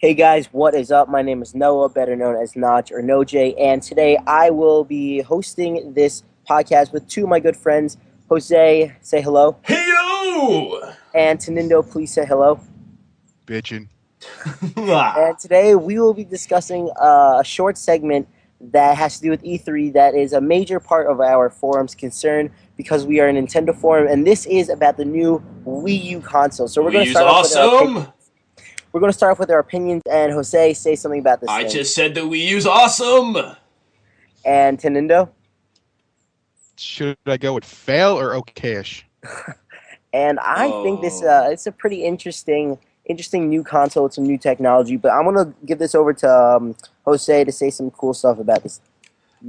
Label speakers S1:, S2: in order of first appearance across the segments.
S1: Hey guys, what is up? My name is Noah, better known as Notch or NoJ, and today I will be hosting this podcast with two of my good friends. Jose, say hello.
S2: Heyo!
S1: And Tennindo, please say hello.
S3: Bitchin'.
S1: And today we will be discussing a short segment that has to do with E3 that is a major part of our forum's concern because we are a Nintendo forum, and this is about the new Wii U console. So we're going to
S2: Wii's
S1: start off with our opinions.
S2: awesome!
S1: We're going to start off with our opinions, and Jose, say something about this
S2: I
S1: thing.
S2: just said the Wii U's awesome!
S1: And Tennindo?
S3: Should I go with fail or okayish?
S1: And I think this it's a pretty interesting new console with some new technology. But I'm gonna give this over to Jose to say some cool stuff about this.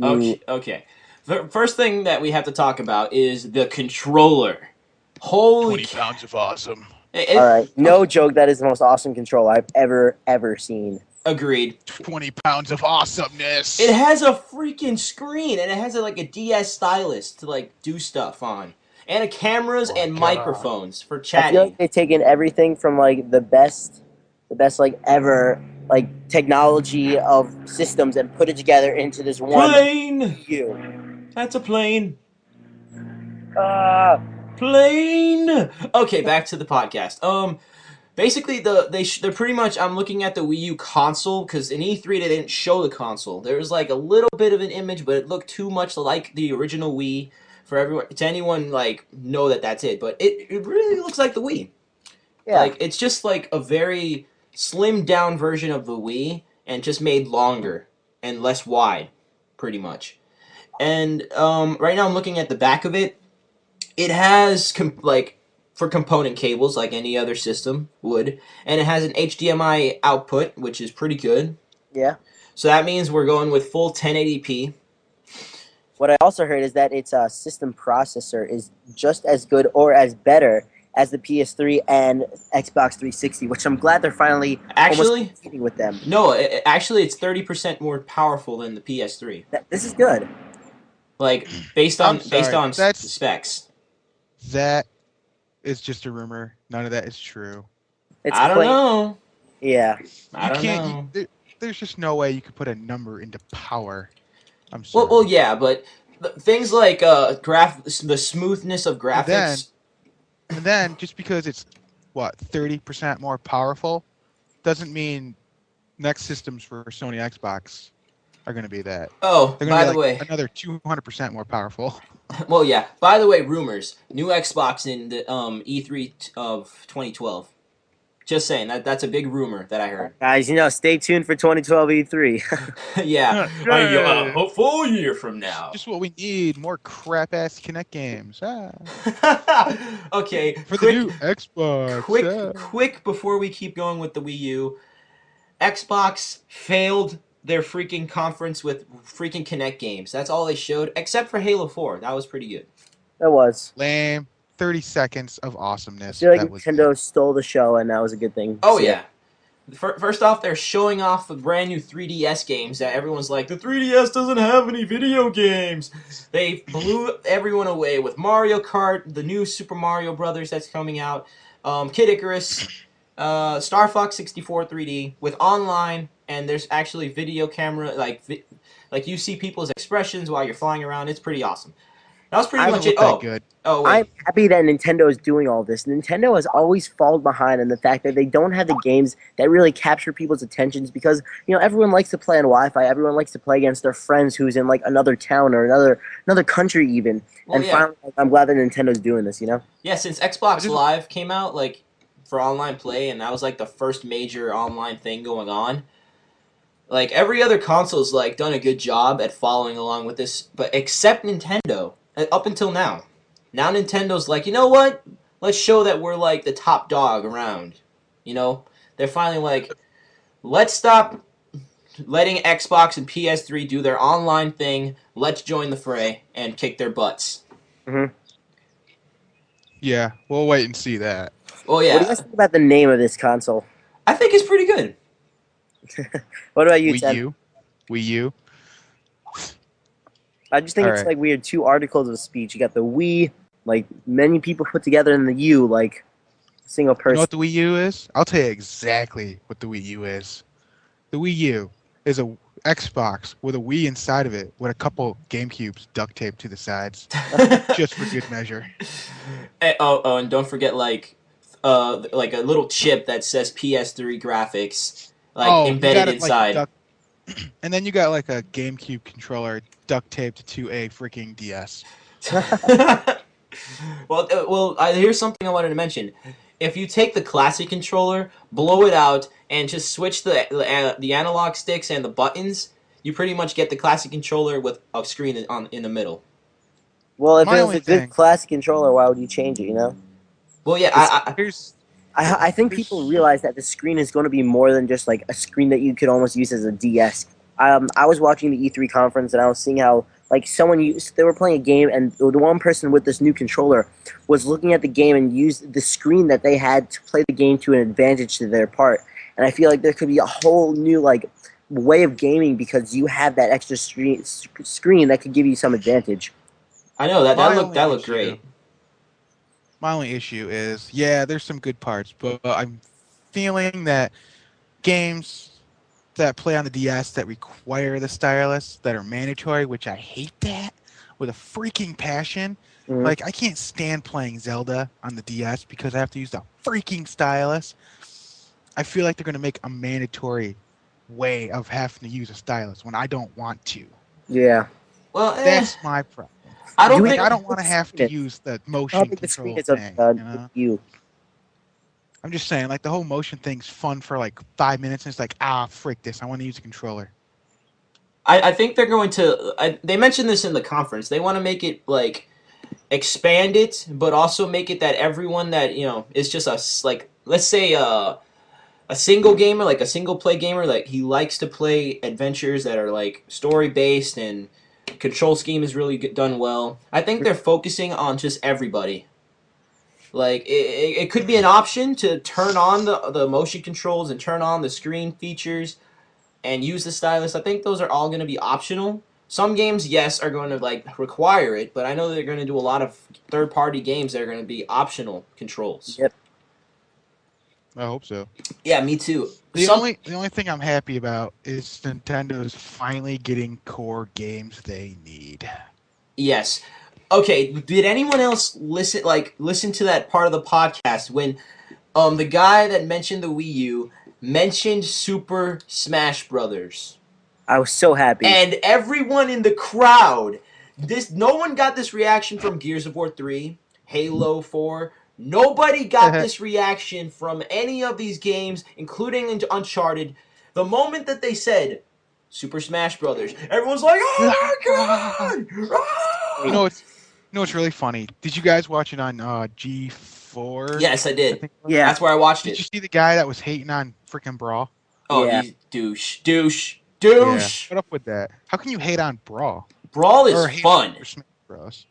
S2: Okay. The first thing that we have to talk about is the controller. Holy
S3: 20 pounds of awesome.
S1: All right, no joke. That is the most awesome controller I've ever seen.
S2: Agreed.
S3: 20 pounds of awesomeness.
S2: It has a freaking screen, and it has a DS stylus to do stuff on. And a cameras and microphones for
S1: I
S2: chatting.
S1: feel like they've taken everything from the best ever technology of systems and put it together into this one
S2: Plane!
S1: U.
S2: That's a plane. Plane! Okay, back to the podcast. Basically, they're pretty much. I'm looking at the Wii U console because in E3 they didn't show the console. There was a little bit of an image, but it looked too much like the original Wii for everyone to anyone know that that's it. But it really looks like the Wii.
S1: Yeah.
S2: It's just a very slimmed down version of the Wii and just made longer and less wide, pretty much. And right now I'm looking at the back of it. It has for component cables like any other system would, and it has an HDMI output, which is pretty good.
S1: Yeah.
S2: So that means we're going with full 1080p.
S1: What I also heard is that its system processor is just as good or as better as the PS3 and Xbox 360, which I'm glad they're finally almost competing with them.
S2: No, actually it's 30% more powerful than the PS3.
S1: This is good.
S2: Based on specs.
S3: That is just a rumor. None of that is true.
S2: I don't know.
S1: Yeah.
S2: I don't know.
S3: There's just no way you could put a number into power. I'm sorry.
S2: Well, yeah, but things like the smoothness of graphics.
S3: And then just because it's 30% more powerful, doesn't mean next systems for Sony Xbox are going to be that.
S2: Oh,
S3: they're
S2: by the way,
S3: another 200% more powerful.
S2: Well, yeah. By the way, rumors: new Xbox in the E3 of 2012. Just saying that's a big rumor that I heard.
S1: Guys, stay tuned for 2012 E3.
S2: Yeah, a full year from now.
S3: Just what we need: more crap-ass Kinect games.
S2: Okay,
S3: for the new Xbox.
S2: Quick before we keep going with the Wii U, Xbox failed their freaking conference with freaking Kinect games. That's all they showed, except for Halo 4. That was pretty good.
S1: That was
S3: lame. 30 seconds of awesomeness.
S1: I feel like Nintendo stole the show, and that was a good thing.
S2: Oh, yeah. First off, they're showing off the brand new 3DS games that everyone's like, the 3DS doesn't have any video games. They blew everyone away with Mario Kart, the new Super Mario Brothers that's coming out, Kid Icarus, Star Fox 64 3D with online, and there's actually video camera, you see people's expressions while you're flying around. It's pretty awesome. That was pretty much it.
S3: Good.
S2: Oh, wait.
S1: I'm happy that Nintendo is doing all this. Nintendo has always fallen behind in the fact that they don't have the games that really capture people's attentions because, everyone likes to play on Wi-Fi. Everyone likes to play against their friends who's in, another town or another country even.
S2: Well,
S1: finally, I'm glad that Nintendo's doing this,
S2: Yeah, since Xbox Live came out, for online play, and that was, the first major online thing going on. Every other console's, done a good job at following along with this, but except Nintendo. Up until now. Now Nintendo's you know what? Let's show that we're the top dog around. They're finally let's stop letting Xbox and PS3 do their online thing. Let's join the fray and kick their butts.
S1: Mm-hmm.
S3: Yeah, we'll wait and see that.
S2: Well, yeah.
S1: What do you guys think about the name of this console?
S2: I think it's pretty good.
S1: What about you,
S3: Wii U?
S1: I just think it's weird. Two articles of speech. You got the Wii, many people put together, in the U, single person.
S3: You know what the Wii U is? I'll tell you exactly what the Wii U is. The Wii U is a Xbox with a Wii inside of it with a couple GameCubes duct taped to the sides, just for good measure.
S2: And don't forget like a little chip that says PS3 graphics, like
S3: Oh, you
S2: embedded
S3: got it like
S2: inside.
S3: duct, and then you got like a GameCube controller duct taped to a freaking DS.
S2: Here's something I wanted to mention. If you take the classic controller, blow it out, and just switch the analog sticks and the buttons, you pretty much get the classic controller with a screen in the middle.
S1: Well, if it
S3: My
S1: was
S3: only
S1: a good
S3: thing
S1: classic controller, why would you change it?
S2: Well, yeah,
S1: It's,
S3: here's
S1: I think people
S3: here's
S1: realize that the screen is going to be more than just like a screen that you could almost use as a DS. I was watching the E3 conference and I was seeing how like they were playing a game and the one person with this new controller was looking at the game and used the screen that they had to play the game to an advantage to their part. And I feel like there could be a whole new like way of gaming because you have that extra screen that could give you some advantage.
S2: I know that
S3: my
S2: that
S3: only
S2: looked
S3: issue.
S2: great.
S3: My only issue is, yeah, there's some good parts, but I'm feeling that games that play on the DS that require the stylus that are mandatory, which I hate that with a freaking passion.
S1: Mhm.
S3: Like I can't stand playing Zelda on the DS because I have to use the freaking stylus. I feel like they're going to make a mandatory way of having to use a stylus when I don't want to.
S1: Yeah.
S2: Well,
S3: That's my problem.
S2: I
S1: Do
S2: don't
S1: we
S3: Like
S2: think.
S3: I
S1: know
S3: don't
S1: how
S3: want
S1: big
S3: to
S1: the
S3: have
S1: screen
S3: to
S1: is?
S3: use the
S1: How
S3: motion
S1: big the screen
S3: control
S1: is of
S3: thing,
S1: the
S3: you know?
S1: Wii U?
S3: I'm just saying, like the whole motion thing's fun for like 5 minutes, and it's like, frick this, I want to use a controller.
S2: I think they're going to. They mentioned this in the conference. They want to make it like expand it, but also make it that everyone that is just like let's say a single gamer, like a single play gamer, like he likes to play adventures that are like story based and control scheme is really done well. I think they're focusing on just everybody. Like it could be an option to turn on the motion controls and turn on the screen features and use the stylus. I think those are all going to be optional. Some games, yes, are going to like require it, but I know they're going to do a lot of third-party games that are going to be optional controls.
S1: Yep.
S3: I hope so.
S2: Yeah, me too.
S3: The only thing I'm happy about is Nintendo's finally getting core games they need.
S2: Yes. Okay, did anyone else listen to that part of the podcast when the guy that mentioned the Wii U mentioned Super Smash Brothers?
S1: I was so happy.
S2: And everyone in the crowd, no one got this reaction from Gears of War 3, Halo 4. Nobody got this reaction from any of these games, including Uncharted. The moment that they said Super Smash Brothers, everyone's like, "Oh my god!"
S3: You
S2: Ah!
S3: know what's really funny? Did you guys watch it on G4?
S2: Yes, I
S3: I
S2: did.
S3: think it was.
S1: Yeah.
S2: That's where I watched
S3: Did you
S2: it.
S3: see the guy that was hating on freaking Brawl?
S2: Oh,
S1: Yeah.
S2: he's douche, douche,
S3: Yeah.
S2: douche.
S3: What up with that? How can you hate on Brawl
S2: Brawl is
S3: or hate on
S2: fun.
S3: Super Smash Bros?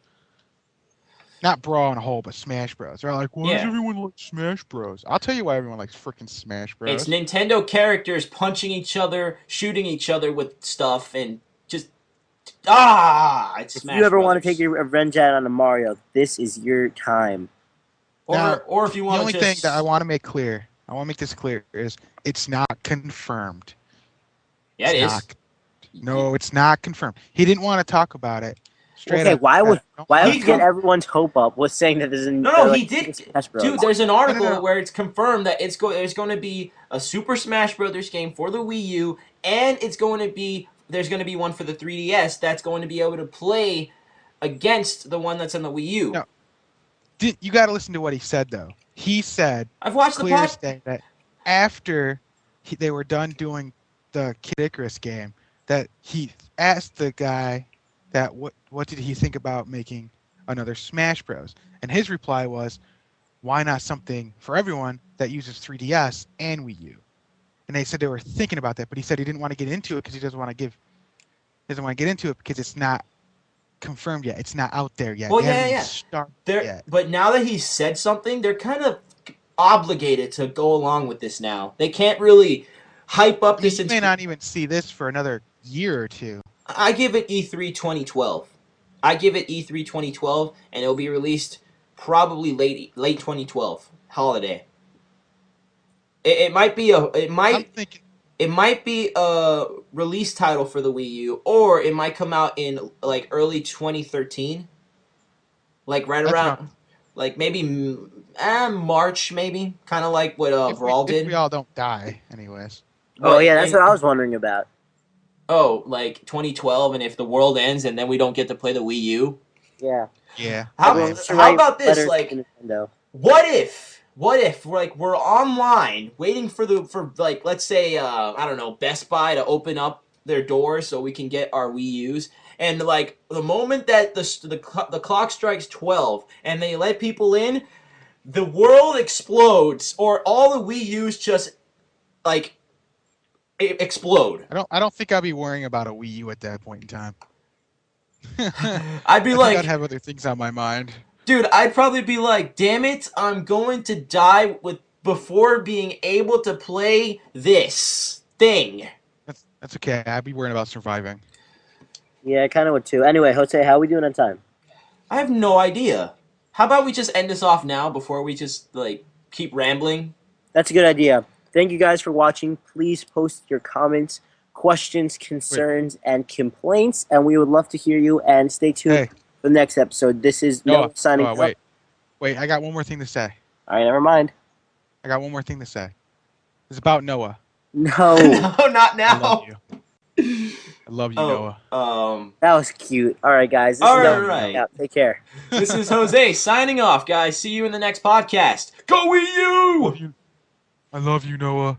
S3: Not Brawl in a whole, but Smash Bros. They're like, why does
S2: Yeah.
S3: everyone like Smash Bros? I'll tell you why everyone likes freaking Smash
S2: It's
S3: Bros.
S2: Nintendo characters punching each other, shooting each other with stuff, and just it's
S1: If you
S2: Smash
S1: ever want to take
S2: Brothers.
S1: your revenge out on a Mario, this is your time.
S3: Now,
S2: Or if you
S3: the
S2: want
S3: only
S2: to
S3: thing that I
S2: just
S3: want to make clear, I want to make this clear, is it's not confirmed.
S2: yeah, it
S3: It's
S2: is.
S3: not. No, it's not confirmed. He didn't want to talk about it. Straight
S1: Okay,
S3: up.
S1: why would
S3: Don't
S1: why
S3: want
S1: would
S3: to
S2: He
S1: you get
S3: talk.
S2: com-
S1: everyone's hope up with saying that
S2: no no
S1: like
S2: he
S1: Super
S2: did.
S1: Smash
S2: Dude,
S1: Bros?
S2: there's an
S3: No, no,
S2: article
S3: no.
S2: where it's confirmed that there's going to be a Super Smash Brothers game for the Wii U, and there's going to be one for the 3DS that's going to be able to play against the one that's on the Wii U.
S3: No. You got to listen to what he said though. He said,
S2: I've watched the
S3: clear
S2: pod.
S3: as day, that after they were done doing the Kid Icarus game, that he asked the guy that what did he think about making another Smash Bros. And his reply was, why not something for everyone that uses 3DS and Wii U? And they said they were thinking about that, but he said he didn't want to get into it because he doesn't want to get into it because it's not confirmed yet. It's not out there yet.
S2: Well,
S3: They haven't
S2: yeah,
S3: even
S2: yeah.
S3: started
S2: They're
S3: yet.
S2: but now that he's said something, they're kind of obligated to go along with this now. They can't really hype up
S3: I mean,
S2: this.
S3: you may not even see this for another year or two.
S2: I give it E3 2012. I give it E3 2012, and it'll be released probably late 2012 holiday. It might be a it
S3: I'm
S2: might
S3: thinking.
S2: it might be a release title for the Wii U, or it might come out in like early 2013, like right
S3: That's what
S2: around, like maybe March, maybe kind of like what Brawl
S3: if we
S2: did.
S3: all don't die, anyways.
S1: Oh
S2: What
S1: yeah, that's what I
S2: in
S1: was wondering about.
S2: like 2012, and if the world ends and then we don't get to play the Wii U,
S1: Yeah,
S3: Yeah,
S2: how
S3: same.
S1: everyone should
S2: how
S1: write
S2: about this?
S1: letters
S2: Like,
S1: to Nintendo.
S2: what if like we're online waiting for like let's say I don't know, Best Buy to open up their doors so we can get our Wii U's, and like the moment that the clock strikes 12 and they let people in, the world explodes or all the Wii U's just like explode.
S3: I don't think I'll be worrying about a Wii U at that point in time.
S2: I'd be
S3: I think I'd
S2: like,
S3: have other things on my mind.
S2: dude, I'd probably be like, damn it, I'm going to die with before being able to play this thing.
S3: That's okay. I'd be worrying about surviving.
S1: Yeah, I kind of would too. Anyway, Jose, how are we doing on time?
S2: I have no idea. How about we just end this off now before we just like keep rambling?
S1: That's a good idea. Thank you guys for watching. Please post your comments, questions,
S3: Wait,
S1: concerns, and complaints, and we would love to hear you. And stay tuned
S3: hey,
S1: for the next episode. This is Noah
S3: Noah,
S1: signing
S3: Noah,
S1: out.
S3: wait. I got one more thing to say.
S1: All right, never mind.
S3: I got one more thing to say. It's about Noah.
S1: No,
S2: No, not
S3: I love
S2: now.
S3: you. I love you,
S2: Oh,
S3: Noah.
S1: that was cute. All right, guys. This is
S2: all
S1: Noah
S3: Love you,
S1: signing
S3: Noah.
S2: right.
S1: out. Take care.
S2: This is Jose signing off, guys. See you in the next podcast. Go Wii
S3: love
S2: U!
S3: you. I love you, Noah.